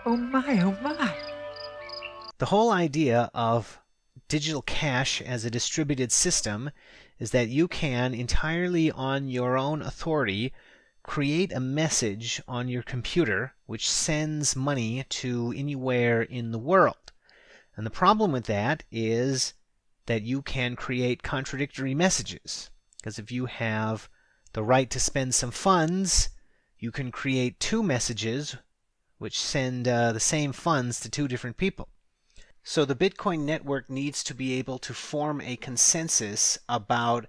Oh my, oh my. The whole idea of digital cash as a distributed system is that you can, entirely on your own authority, create a message on your computer which sends money to anywhere in the world. And the problem with that is that you can create contradictory messages. Because if you have the right to spend some funds, you can create two messages which send the same funds to two different people. So the Bitcoin network needs to be able to form a consensus about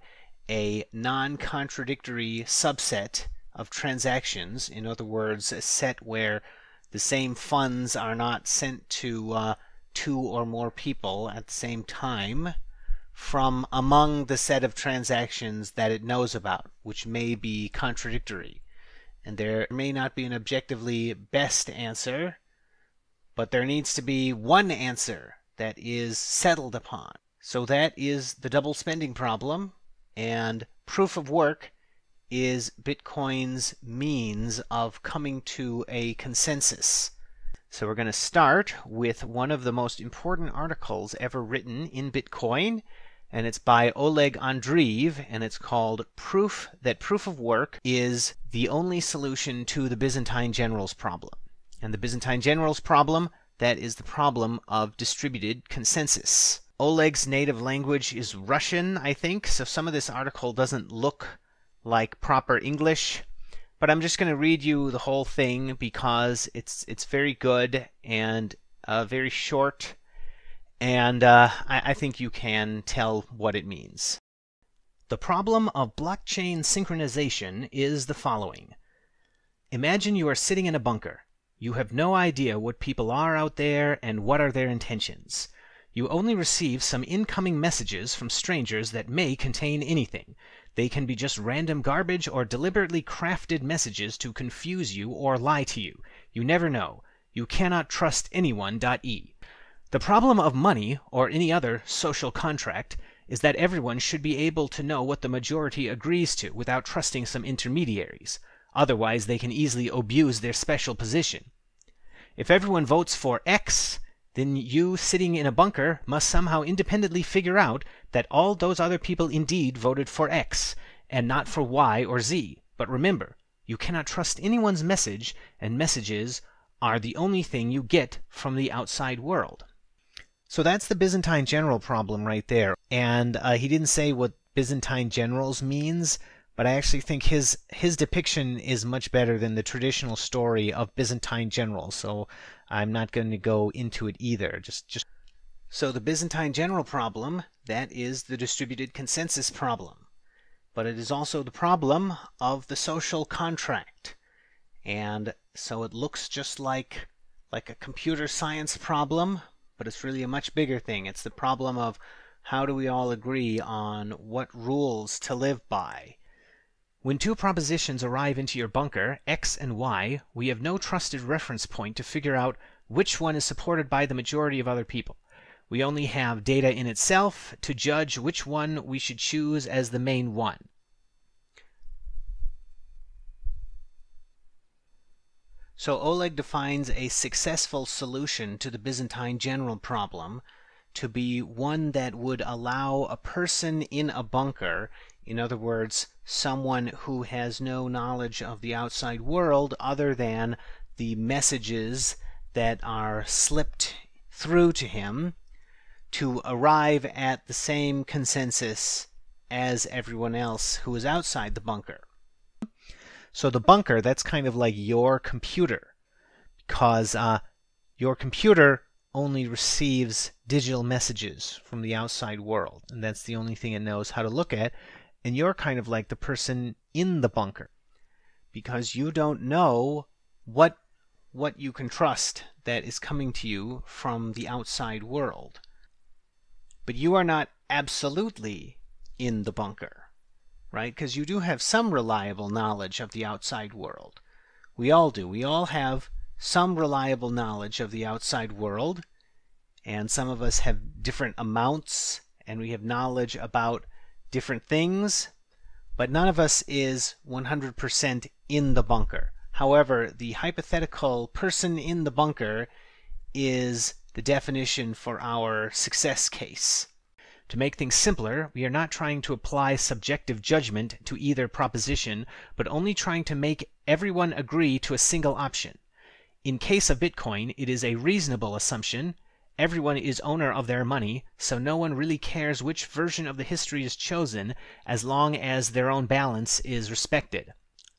a non-contradictory subset of transactions. In other words, a set where the same funds are not sent to two or more people at the same time from among the set of transactions that it knows about, which may be contradictory. And there may not be an objectively best answer, but there needs to be one answer that is settled upon. So that is the double spending problem, and proof of work is Bitcoin's means of coming to a consensus. So we're going to start with one of the most important articles ever written in Bitcoin, and it's by Oleg Andreev, and it's called Proof That Proof of Work is the Only Solution to the Byzantine Generals Problem. And the Byzantine Generals Problem, that is the problem of distributed consensus. Oleg's native language is Russian, I think, so some of this article doesn't look like proper English. But I'm just going to read you the whole thing because it's very good and very short, and I think you can tell what it means. The problem of blockchain synchronization is the following. Imagine you are sitting in a bunker. You have no idea what people are out there and what are their intentions. You only receive some incoming messages from strangers that may contain anything. They can be just random garbage or deliberately crafted messages to confuse you or lie to you. You never know. You cannot trust anyone.e. The problem of money, or any other social contract, is that everyone should be able to know what the majority agrees to without trusting some intermediaries. Otherwise, they can easily abuse their special position. If everyone votes for X, then you, sitting in a bunker, must somehow independently figure out that all those other people indeed voted for X, and not for Y or Z. But remember, you cannot trust anyone's message, and messages are the only thing you get from the outside world. So that's the Byzantine general problem right there. And he didn't say what Byzantine generals means, but I actually think his depiction is much better than the traditional story of Byzantine generals, so I'm not going to go into it either. So the Byzantine general problem, that is the distributed consensus problem. But it is also the problem of the social contract. And so it looks just like a computer science problem, but it's really a much bigger thing. It's the problem of how do we all agree on what rules to live by. When two propositions arrive into your bunker, X and Y, we have no trusted reference point to figure out which one is supported by the majority of other people. We only have data in itself to judge which one we should choose as the main one. So Oleg defines a successful solution to the Byzantine general problem to be one that would allow a person in a bunker, in other words, someone who has no knowledge of the outside world other than the messages that are slipped through to him, to arrive at the same consensus as everyone else who is outside the bunker. So the bunker, that's kind of like your computer, because your computer only receives digital messages from the outside world, and that's the only thing it knows how to look at. And you're kind of like the person in the bunker, because you don't know what you can trust that is coming to you from the outside world. But you are not absolutely in the bunker, right? Because you do have some reliable knowledge of the outside world. We all do. We all have some reliable knowledge of the outside world, and some of us have different amounts, and we have knowledge about different things, but none of us is 100% in the bunker. However, the hypothetical person in the bunker is the definition for our success case. To make things simpler, we are not trying to apply subjective judgment to either proposition, but only trying to make everyone agree to a single option. In case of Bitcoin, it is a reasonable assumption. Everyone is owner of their money, so no one really cares which version of the history is chosen as long as their own balance is respected.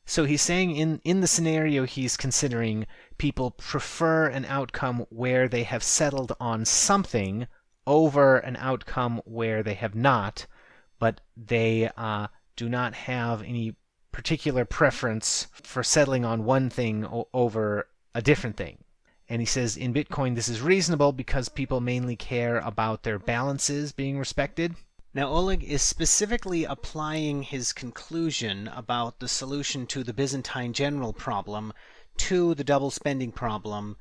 So he's saying in the scenario he's considering, people prefer an outcome where they have settled on something over an outcome where they have not, but they do not have any particular preference for settling on one thing over a different thing. And he says in Bitcoin this is reasonable because people mainly care about their balances being respected. Now Oleg is specifically applying his conclusion about the solution to the Byzantine general problem to the double spending problem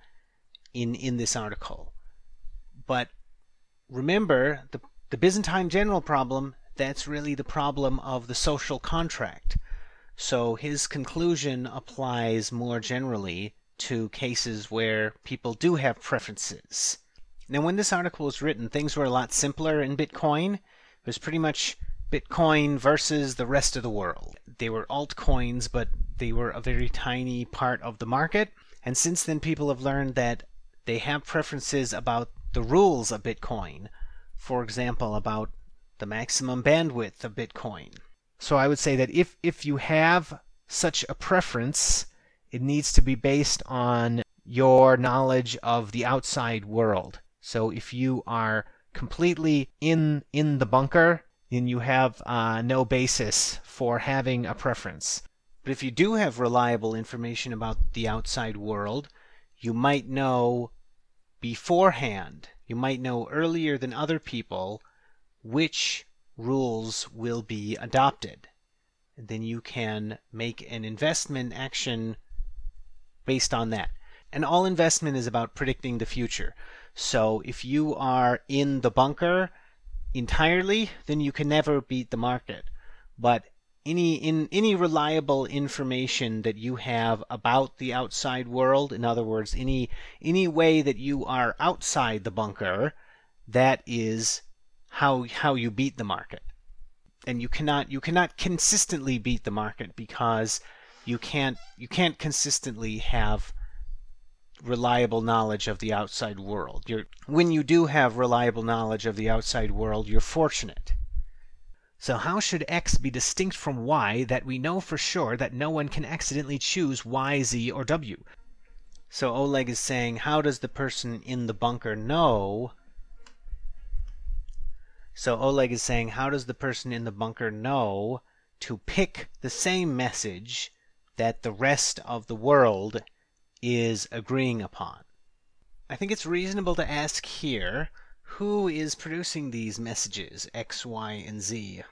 in this article. But remember, the Byzantine general problem, that's really the problem of the social contract. So his conclusion applies more generally to cases where people do have preferences. Now when this article was written, things were a lot simpler in Bitcoin. It was pretty much Bitcoin versus the rest of the world. They were altcoins, but they were a very tiny part of the market. And since then people have learned that they have preferences about the rules of Bitcoin. For example, about the maximum bandwidth of Bitcoin. So I would say that if you have such a preference, it needs to be based on your knowledge of the outside world. So if you are completely in the bunker, then you have no basis for having a preference. But if you do have reliable information about the outside world, you might know beforehand, you might know earlier than other people which rules will be adopted. And then you can make an investment action based on that. And all investment is about predicting the future. So if you are in the bunker entirely, then you can never beat the market. But any reliable information that you have about the outside world, in other words, any way that you are outside the bunker, that is how you beat the market. And you cannot consistently beat the market because you can't consistently have reliable knowledge of the outside world. When you do have reliable knowledge of the outside world, you're fortunate. So how should X be distinct from Y that we know for sure that no one can accidentally choose Y, Z, or W? So Oleg is saying, how does the person in the bunker know? So Oleg is saying, how does the person in the bunker know to pick the same message that the rest of the world is agreeing upon? I think it's reasonable to ask here, who is producing these messages, X, Y, and Z?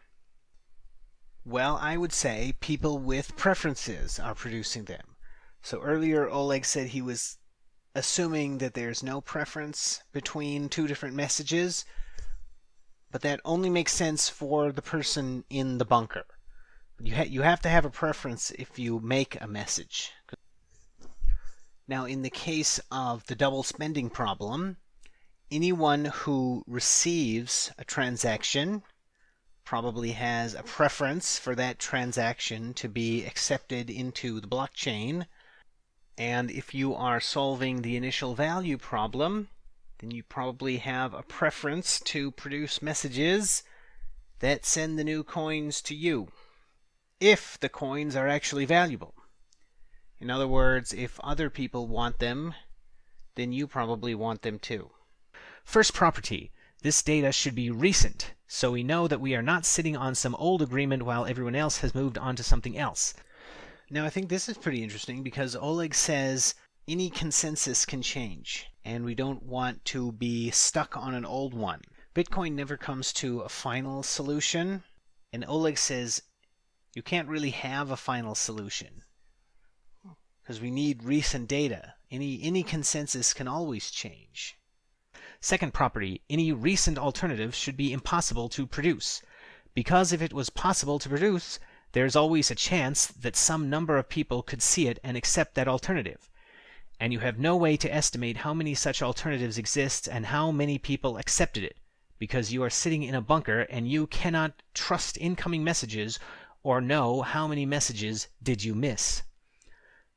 Well, I would say people with preferences are producing them. So earlier Oleg said he was assuming that there's no preference between two different messages, but that only makes sense for the person in the bunker. You have to have a preference if you make a message. Now, in the case of the double spending problem, anyone who receives a transaction probably has a preference for that transaction to be accepted into the blockchain. And if you are solving the initial value problem, then you probably have a preference to produce messages that send the new coins to you, if the coins are actually valuable. In other words, if other people want them, then you probably want them too. First property. This data should be recent, so we know that we are not sitting on some old agreement while everyone else has moved on to something else. Now I think this is pretty interesting because Oleg says any consensus can change, and we don't want to be stuck on an old one. Bitcoin never comes to a final solution, and Oleg says you can't really have a final solution because we need recent data. Any consensus can always change. Second property, any recent alternative should be impossible to produce, because if it was possible to produce, there's always a chance that some number of people could see it and accept that alternative. And you have no way to estimate how many such alternatives exist and how many people accepted it, because you are sitting in a bunker and you cannot trust incoming messages or know how many messages did you miss.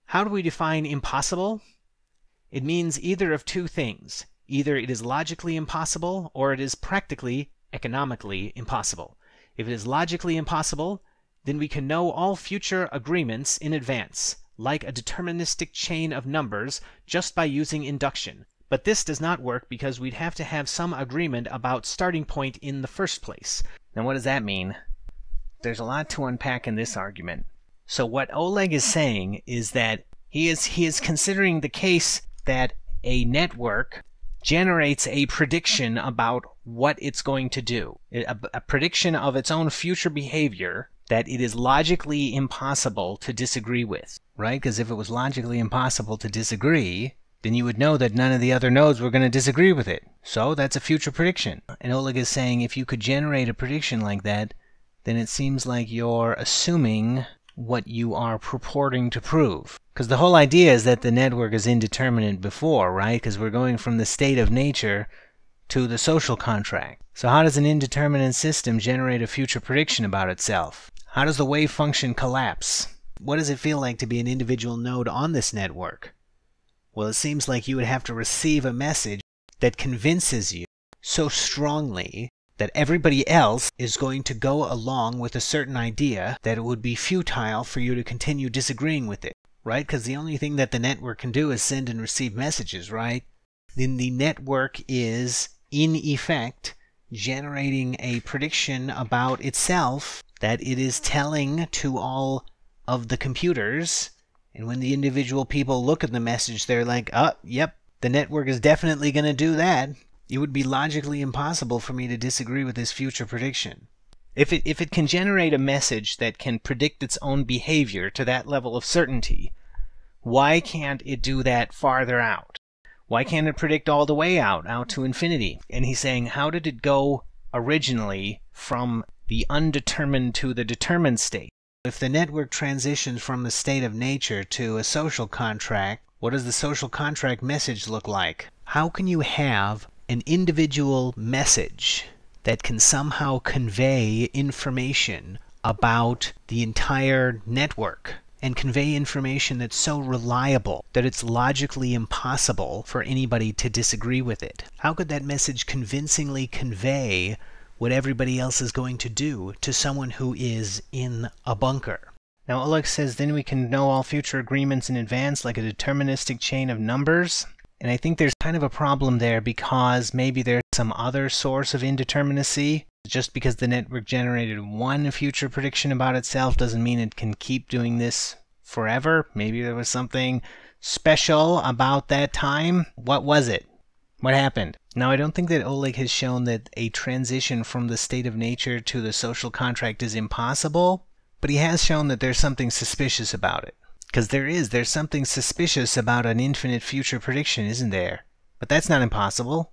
How do we define impossible? It means either of two things. Either it is logically impossible or it is practically, economically impossible. If it is logically impossible, then we can know all future agreements in advance, like a deterministic chain of numbers, just by using induction. But this does not work because we'd have to have some agreement about starting point in the first place. Now what does that mean? There's a lot to unpack in this argument. So what Oleg is saying is that he is considering the case that a network generates a prediction about what it's going to do, a prediction of its own future behavior that it is logically impossible to disagree with, right? Because if it was logically impossible to disagree, then you would know that none of the other nodes were going to disagree with it. So that's a future prediction. And Oleg is saying if you could generate a prediction like that, then it seems like you're assuming what you are purporting to prove. Because the whole idea is that the network is indeterminate before, right? Because we're going from the state of nature to the social contract. So how does an indeterminate system generate a future prediction about itself? How does the wave function collapse? What does it feel like to be an individual node on this network? Well, it seems like you would have to receive a message that convinces you so strongly that everybody else is going to go along with a certain idea that it would be futile for you to continue disagreeing with it, right? Because the only thing that the network can do is send and receive messages, right? Then the network is, in effect, generating a prediction about itself that it is telling to all of the computers. And when the individual people look at the message, they're like, oh, yep, the network is definitely going to do that. It would be logically impossible for me to disagree with this future prediction. If it can generate a message that can predict its own behavior to that level of certainty, why can't it do that farther out? Why can't it predict all the way out to infinity? And he's saying, how did it go originally from the undetermined to the determined state? If the network transitions from the state of nature to a social contract, what does the social contract message look like? How can you have an individual message that can somehow convey information about the entire network and convey information that's so reliable that it's logically impossible for anybody to disagree with it? How could that message convincingly convey what everybody else is going to do to someone who is in a bunker? Now Oleg says then we can know all future agreements in advance like a deterministic chain of numbers. And I think there's kind of a problem there because maybe there's some other source of indeterminacy. Just because the network generated one future prediction about itself doesn't mean it can keep doing this forever. Maybe there was something special about that time. What was it? What happened? Now, I don't think that Oleg has shown that a transition from the state of nature to the social contract is impossible, but he has shown that there's something suspicious about it. Because there's something suspicious about an infinite future prediction, isn't there? But that's not impossible.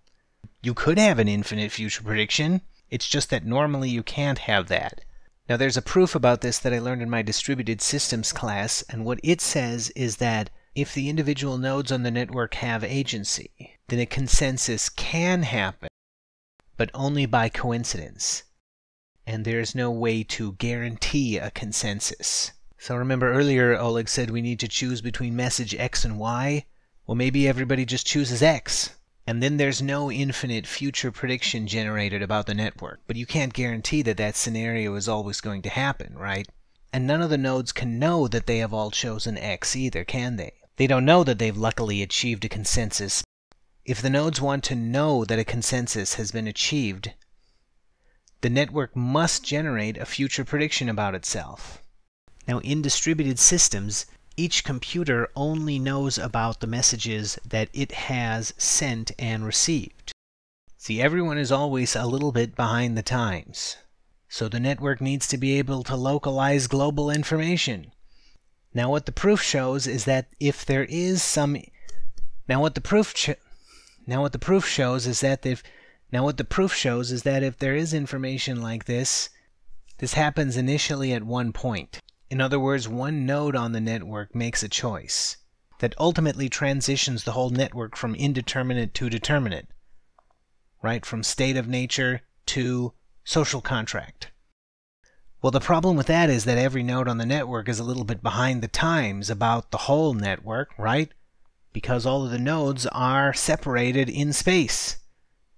You could have an infinite future prediction. It's just that normally you can't have that. Now there's a proof about this that I learned in my distributed systems class, and what it says is that if the individual nodes on the network have agency, then a consensus can happen, but only by coincidence. And there's no way to guarantee a consensus. So remember earlier Oleg said we need to choose between message X and Y. Well, maybe everybody just chooses X. And then there's no infinite future prediction generated about the network. But you can't guarantee that that scenario is always going to happen, right? And none of the nodes can know that they have all chosen X either, can they? They don't know that they've luckily achieved a consensus. If the nodes want to know that a consensus has been achieved, the network must generate a future prediction about itself. Now, in distributed systems, each computer only knows about the messages that it has sent and received. See, everyone is always a little bit behind the times. So the network needs to be able to localize global information. Now what the proof shows is that if there is some if there is information like this, This happens initially at one point. In other words, one node on the network makes a choice that ultimately transitions the whole network from indeterminate to determinate, right? From state of nature to social contract. Well, the problem with that is that every node on the network is a little bit behind the times about the whole network, right? Because all of the nodes are separated in space,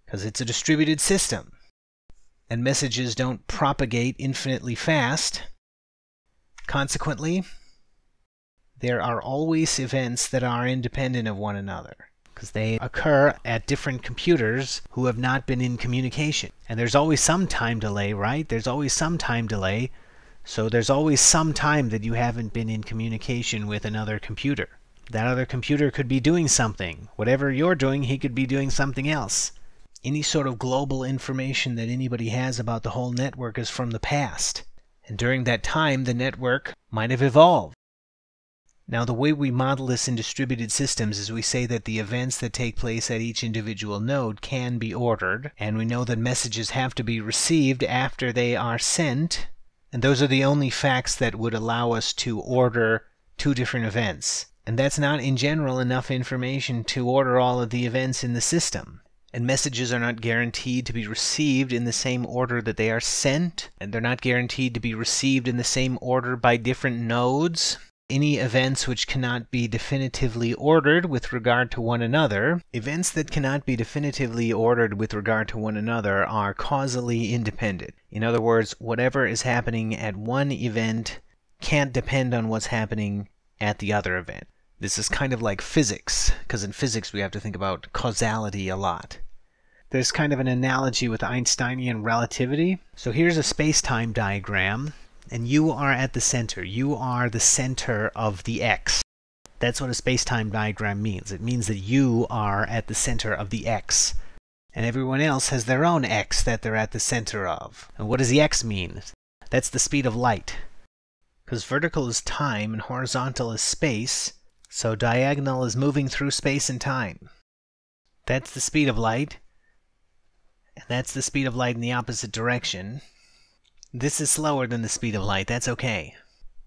because it's a distributed system. And messages don't propagate infinitely fast. Consequently, there are always events that are independent of one another, because they occur at different computers who have not been in communication. And there's always some time delay, right? There's always some time delay. So there's always some time that you haven't been in communication with another computer. That other computer could be doing something. Whatever you're doing, he could be doing something else. Any sort of global information that anybody has about the whole network is from the past. And during that time, the network might have evolved. Now, the way we model this in distributed systems is we say that the events that take place at each individual node can be ordered, and we know that messages have to be received after they are sent, and those are the only facts that would allow us to order two different events. And that's not, in general, enough information to order all of the events in the system. And messages are not guaranteed to be received in the same order that they are sent, and they're not guaranteed to be received in the same order by different nodes. Any events which cannot be definitively ordered with regard to one another, events that cannot be definitively ordered with regard to one another are causally independent. In other words, whatever is happening at one event can't depend on what's happening at the other event. This is kind of like physics, because in physics we have to think about causality a lot. There's kind of an analogy with Einsteinian relativity. So here's a space-time diagram, and you are at the center. You are the center of the X. That's what a space-time diagram means. It means that you are at the center of the X. And everyone else has their own X that they're at the center of. And what does the X mean? That's the speed of light. Because vertical is time and horizontal is space. So diagonal is moving through space and time. That's the speed of light. And that's the speed of light in the opposite direction. This is slower than the speed of light. That's okay.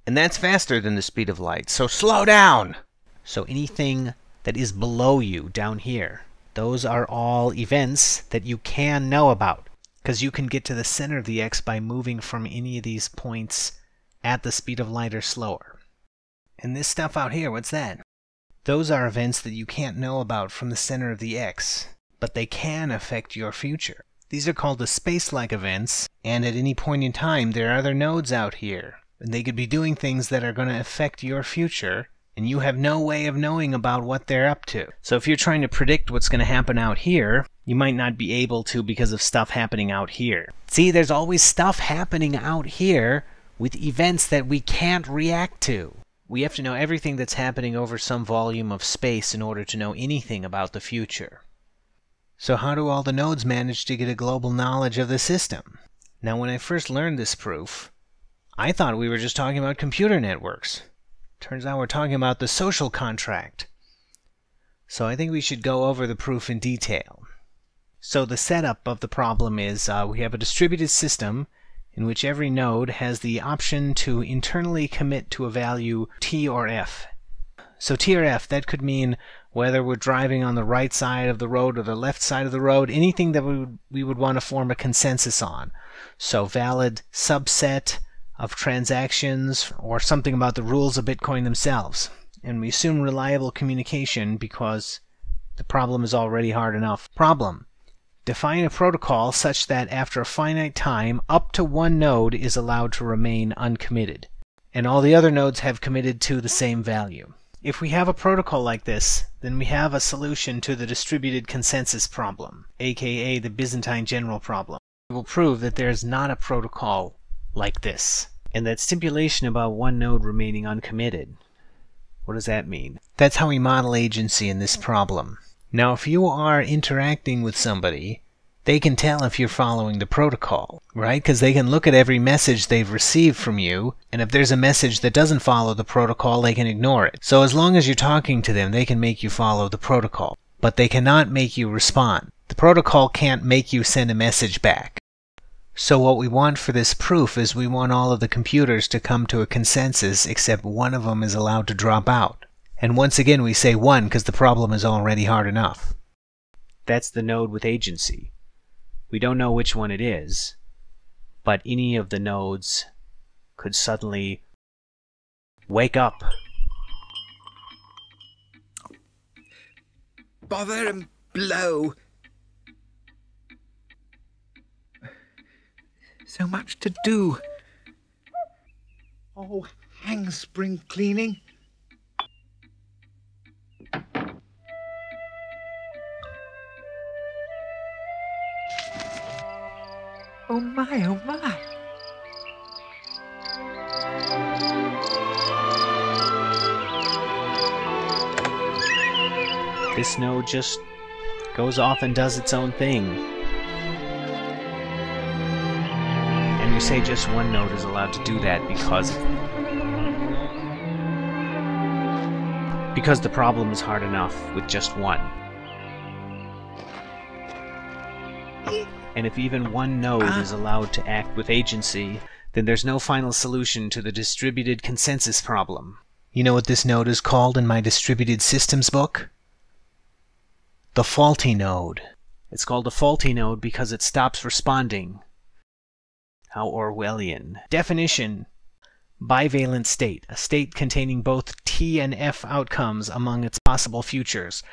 And that's faster than the speed of light. So slow down! So anything that is below you down here, those are all events that you can know about. Because you can get to the center of the X by moving from any of these points at the speed of light or slower. And this stuff out here, what's that? Those are events that you can't know about from the center of the X, but they can affect your future. These are called the space-like events, and at any point in time there are other nodes out here, and they could be doing things that are going to affect your future, and you have no way of knowing about what they're up to. So if you're trying to predict what's going to happen out here, you might not be able to because of stuff happening out here. See, there's always stuff happening out here with events that we can't react to. We have to know everything that's happening over some volume of space in order to know anything about the future. So how do all the nodes manage to get a global knowledge of the system? Now, when I first learned this proof, I thought we were just talking about computer networks. Turns out we're talking about the social contract. So I think we should go over the proof in detail. So the setup of the problem is we have a distributed system in which every node has the option to internally commit to a value T or F. So T or F, that could mean whether we're driving on the right side of the road or the left side of the road, anything that we would want to form a consensus on. So valid subset of transactions or something about the rules of Bitcoin themselves. And we assume reliable communication because the problem is already hard enough. Problem. Define a protocol such that after a finite time, up to one node is allowed to remain uncommitted, and all the other nodes have committed to the same value. If we have a protocol like this, then we have a solution to the distributed consensus problem, aka the Byzantine general problem. We will prove that there is not a protocol like this, and that stipulation about one node remaining uncommitted. What does that mean? That's how we model agency in this problem. Now, if you are interacting with somebody, they can tell if you're following the protocol, right? Because they can look at every message they've received from you, and if there's a message that doesn't follow the protocol, they can ignore it. So as long as you're talking to them, they can make you follow the protocol, but they cannot make you respond. The protocol can't make you send a message back. So what we want for this proof is we want all of the computers to come to a consensus except one of them is allowed to drop out. And once again we say 1 because the problem is already hard enough. That's the node with agency. We don't know which one it is, but any of the nodes could suddenly wake up. Bother and blow. So much to do. Oh, hang spring cleaning. Oh my, oh my. This node just goes off and does its own thing. And we say just one node is allowed to do that because the problem is hard enough with just one. And if even one node is allowed to act with agency, then there's no final solution to the distributed consensus problem. You know what this node is called in my distributed systems book? The faulty node. It's called a faulty node because it stops responding. How Orwellian. Definition: bivalent state, a state containing both T and F outcomes among its possible futures.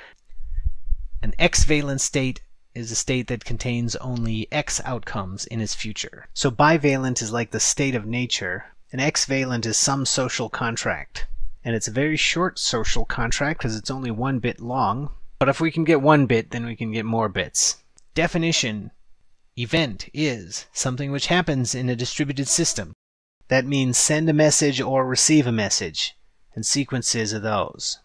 An X-valent state is a state that contains only X outcomes in its future. So bivalent is like the state of nature. An X-valent is some social contract. And it's a very short social contract because it's only 1 bit long. But if we can get 1 bit, then we can get more bits. Definition: event is something which happens in a distributed system. That means send a message or receive a message, and sequences of those.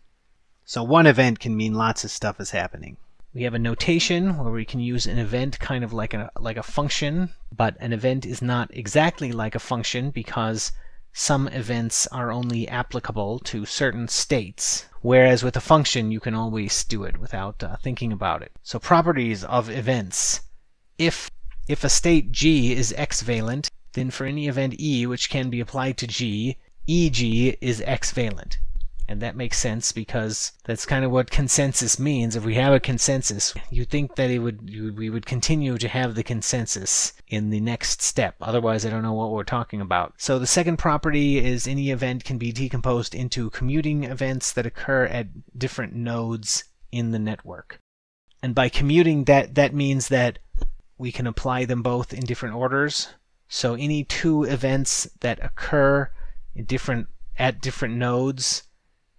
So one event can mean lots of stuff is happening. We have a notation where we can use an event kind of like a function, but an event is not exactly like a function because some events are only applicable to certain states, whereas with a function you can always do it without thinking about it. So properties of events. If a state G is X-valent, then for any event E which can be applied to G, EG is X-valent. And that makes sense because that's kind of what consensus means. If we have a consensus, you think that we would continue to have the consensus in the next step. Otherwise, I don't know what we're talking about. So the second property is any event can be decomposed into commuting events that occur at different nodes in the network. And by commuting, that means that we can apply them both in different orders. So any 2 events that occur at different nodes,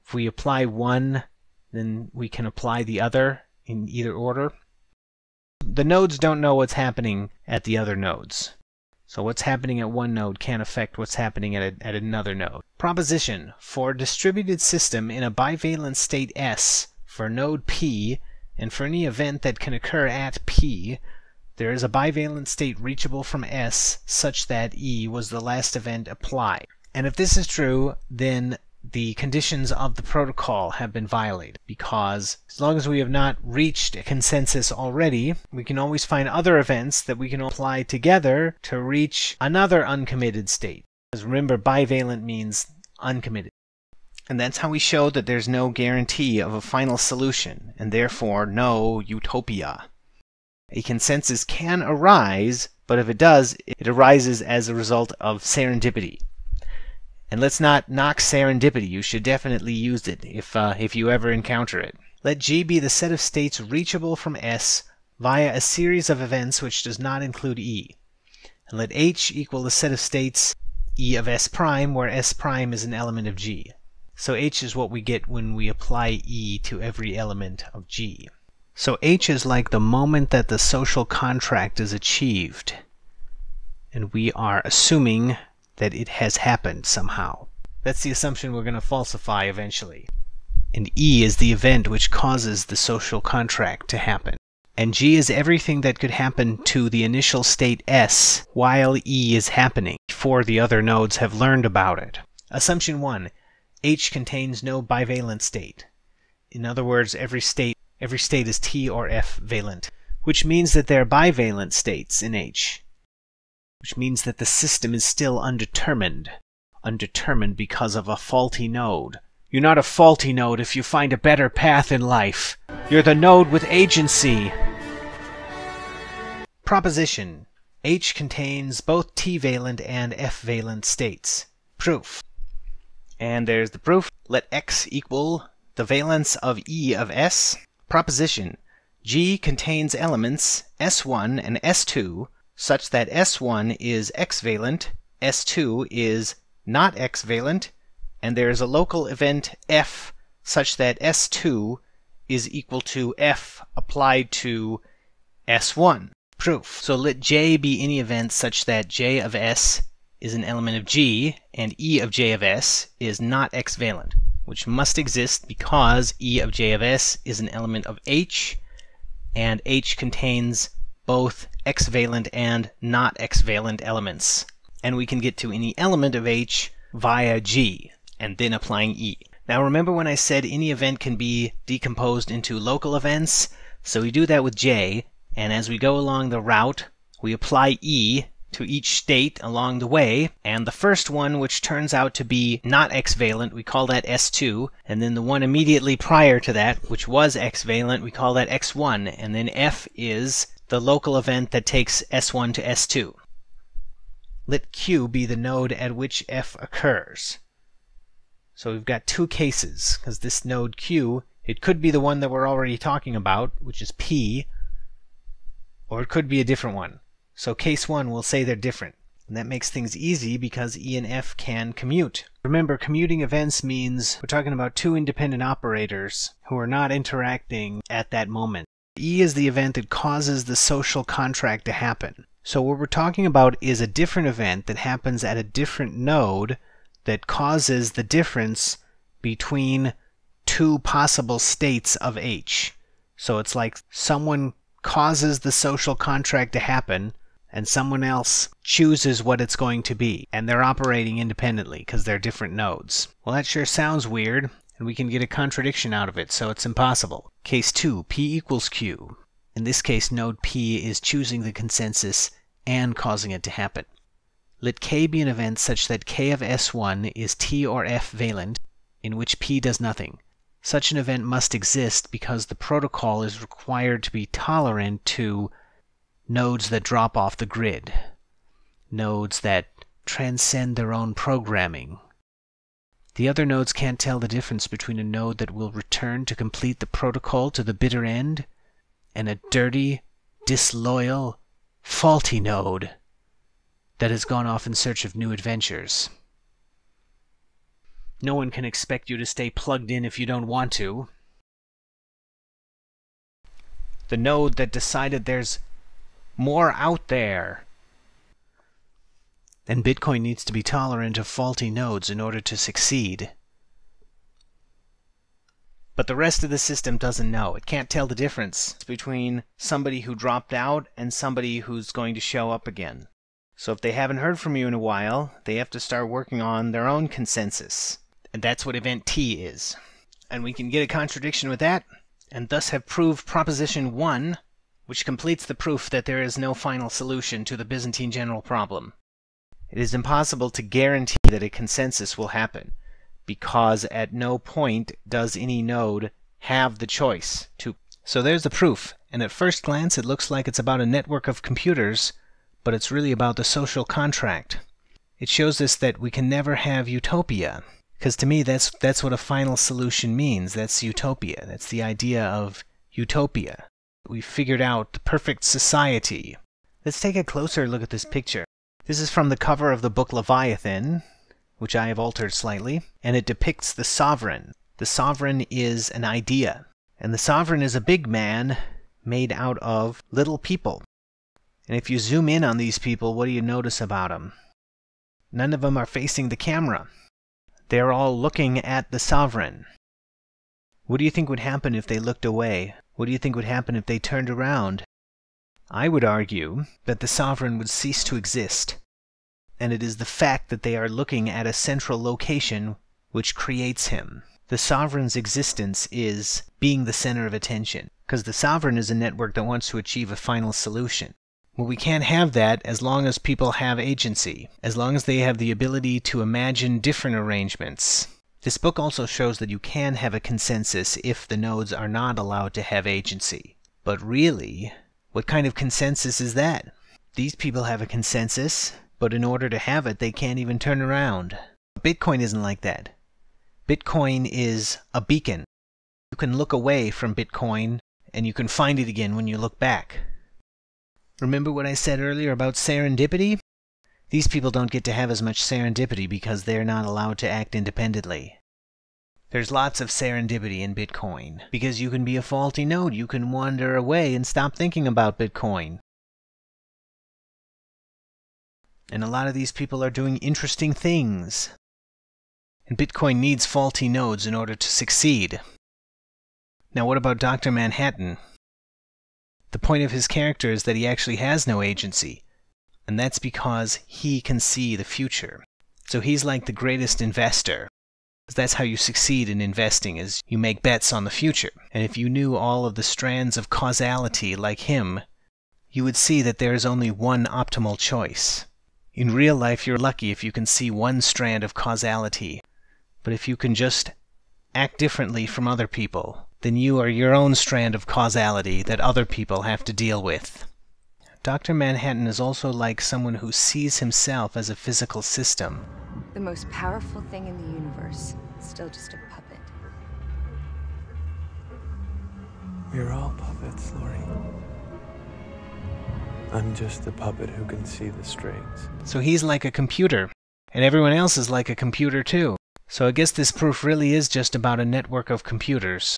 if we apply one, then we can apply the other in either order. The nodes don't know what's happening at the other nodes. So what's happening at one node can't affect what's happening at another node. Proposition: for a distributed system in a bivalent state S for node P, and for any event that can occur at P, there is a bivalent state reachable from S such that E was the last event applied. And if this is true, then the conditions of the protocol have been violated, because as long as we have not reached a consensus already, we can always find other events that we can apply together to reach another uncommitted state. Because remember, bivalent means uncommitted. And that's how we show that there's no guarantee of a final solution, and therefore no utopia. A consensus can arise, but if it does, it arises as a result of serendipity. And let's not knock serendipity. You should definitely use it if you ever encounter it. Let G be the set of states reachable from S via a series of events which does not include E. And let H equal the set of states E of S prime, where S prime is an element of G. So H is what we get when we apply E to every element of G. So H is like the moment that the social contract is achieved. And we are assuming that it has happened somehow. That's the assumption we're going to falsify eventually. And E is the event which causes the social contract to happen. And G is everything that could happen to the initial state S while E is happening, before the other nodes have learned about it. Assumption 1. H contains no bivalent state. In other words, every state is T or F valent, which means that there are bivalent states in H. which means that the system is still undetermined. Undetermined because of a faulty node. You're not a faulty node if you find a better path in life. You're the node with agency. Proposition. H contains both T-valent and F-valent states. Proof. And there's the proof. Let X equal the valence of E of S. Proposition. G contains elements S1 and S2 such that S1 is X-valent, S2 is not X-valent, and there is a local event F such that S2 is equal to F applied to S1. Proof. So let J be any event such that J of S is an element of G and E of J of S is not X-valent, which must exist because E of J of S is an element of H, and H contains both X-valent and not X-valent elements. And we can get to any element of H via G, and then applying E. Now remember when I said any event can be decomposed into local events? So we do that with J, and as we go along the route, we apply E to each state along the way, and the first one, which turns out to be not X-valent, we call that S2, and then the one immediately prior to that, which was X-valent, we call that X1, and then F is the local event that takes S1 to S2. Let Q be the node at which F occurs. So we've got two cases, because this node Q, it could be the one that we're already talking about, which is P, or it could be a different one. So case 1, we'll say they're different. And that makes things easy because E and F can commute. Remember, commuting events means we're talking about two independent operators who are not interacting at that moment. E is the event that causes the social contract to happen. So what we're talking about is a different event that happens at a different node that causes the difference between two possible states of H. So it's like someone causes the social contract to happen and someone else chooses what it's going to be, and they're operating independently because they're different nodes. Well, that sure sounds weird, and we can get a contradiction out of it, so it's impossible. Case 2, P equals Q. In this case, node P is choosing the consensus and causing it to happen. Let K be an event such that K of S1 is T or F valent, in which P does nothing. Such an event must exist because the protocol is required to be tolerant to nodes that drop off the grid, nodes that transcend their own programming. The other nodes can't tell the difference between a node that will return to complete the protocol to the bitter end and a dirty, disloyal, faulty node that has gone off in search of new adventures. No one can expect you to stay plugged in if you don't want to. The node that decided there's more out there. And Bitcoin needs to be tolerant of faulty nodes in order to succeed. But the rest of the system doesn't know. It can't tell the difference between somebody who dropped out and somebody who's going to show up again. So if they haven't heard from you in a while, they have to start working on their own consensus. And that's what event T is. And we can get a contradiction with that, and thus have proved proposition 1, which completes the proof that there is no final solution to the Byzantine general problem. It is impossible to guarantee that a consensus will happen, because at no point does any node have the choice to. So there's the proof, and at first glance it looks like it's about a network of computers, but it's really about the social contract. It shows us that we can never have utopia, because to me that's what a final solution means. That's utopia. That's the idea of utopia. We figured out the perfect society. Let's take a closer look at this picture. This is from the cover of the book Leviathan, which I have altered slightly, and it depicts the sovereign. The sovereign is an idea, and the sovereign is a big man made out of little people. And if you zoom in on these people, what do you notice about them? None of them are facing the camera. They're all looking at the sovereign. What do you think would happen if they looked away? What do you think would happen if they turned around? I would argue that the sovereign would cease to exist, and it is the fact that they are looking at a central location which creates him. The sovereign's existence is being the center of attention, because the sovereign is a network that wants to achieve a final solution. Well, we can't have that as long as people have agency, as long as they have the ability to imagine different arrangements. This book also shows that you can have a consensus if the nodes are not allowed to have agency. But really, what kind of consensus is that? These people have a consensus, but in order to have it, they can't even turn around. Bitcoin isn't like that. Bitcoin is a beacon. You can look away from Bitcoin, and you can find it again when you look back. Remember what I said earlier about serendipity? These people don't get to have as much serendipity because they're not allowed to act independently. There's lots of serendipity in Bitcoin, because you can be a faulty node. You can wander away and stop thinking about Bitcoin. And a lot of these people are doing interesting things. And Bitcoin needs faulty nodes in order to succeed. Now what about Dr. Manhattan? The point of his character is that he actually has no agency. And that's because he can see the future. So he's like the greatest investor. That's how you succeed in investing, is you make bets on the future. And if you knew all of the strands of causality like him, you would see that there is only one optimal choice. In real life, you're lucky if you can see one strand of causality. But if you can just act differently from other people, then you are your own strand of causality that other people have to deal with. Dr. Manhattan is also like someone who sees himself as a physical system. The most powerful thing in the universe, still just a puppet. We're all puppets, Lori. I'm just a puppet who can see the strings. So he's like a computer, and everyone else is like a computer too. So I guess this proof really is just about a network of computers.